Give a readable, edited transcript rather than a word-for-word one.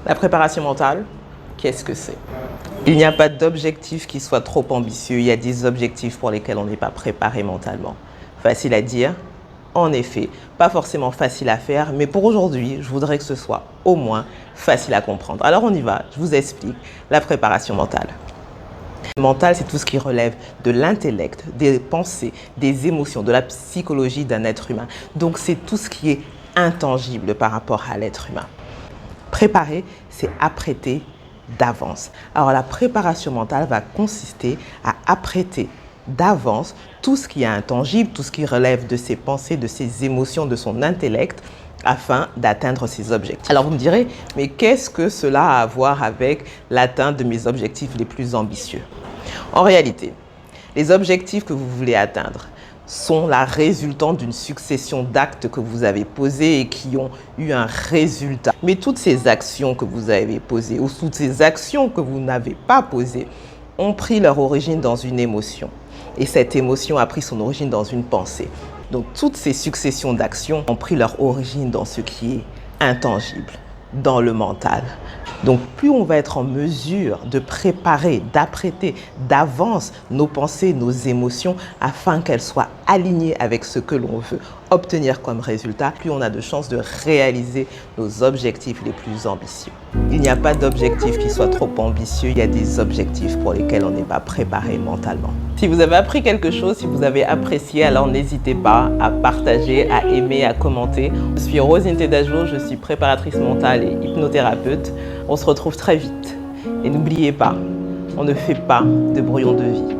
La préparation mentale, qu'est-ce que c'est? Il n'y a pas d'objectif qui soit trop ambitieux. Il y a des objectifs pour lesquels on n'est pas préparé mentalement. Facile à dire, en effet, pas forcément facile à faire, mais pour aujourd'hui, je voudrais que ce soit au moins facile à comprendre. Alors on y va, je vous explique la préparation mentale. Le mental, c'est tout ce qui relève de l'intellect, des pensées, des émotions, de la psychologie d'un être humain. Donc c'est tout ce qui est intangible par rapport à l'être humain. Préparer, c'est apprêter d'avance. Alors la préparation mentale va consister à apprêter d'avance tout ce qui est intangible, tout ce qui relève de ses pensées, de ses émotions, de son intellect, afin d'atteindre ses objectifs. Alors vous me direz, mais qu'est-ce que cela a à voir avec l'atteinte de mes objectifs les plus ambitieux? En réalité, les objectifs que vous voulez atteindre sont la résultante d'une succession d'actes que vous avez posés et qui ont eu un résultat. Mais toutes ces actions que vous avez posées ou toutes ces actions que vous n'avez pas posées ont pris leur origine dans une émotion. Et cette émotion a pris son origine dans une pensée. Donc toutes ces successions d'actions ont pris leur origine dans ce qui est intangible, dans le mental. Donc plus on va être en mesure de préparer, d'apprêter d'avance nos pensées, nos émotions, afin qu'elles soient alignées avec ce que l'on veut obtenir comme résultat, plus on a de chances de réaliser nos objectifs les plus ambitieux. Il n'y a pas d'objectif qui soit trop ambitieux, il y a des objectifs pour lesquels on n'est pas préparé mentalement. Si vous avez appris quelque chose, si vous avez apprécié, alors n'hésitez pas à partager, à aimer, à commenter. Je suis Rosine Tedajou, je suis préparatrice mentale et hypnothérapeute. On se retrouve très vite. Et n'oubliez pas, on ne fait pas de brouillon de vie.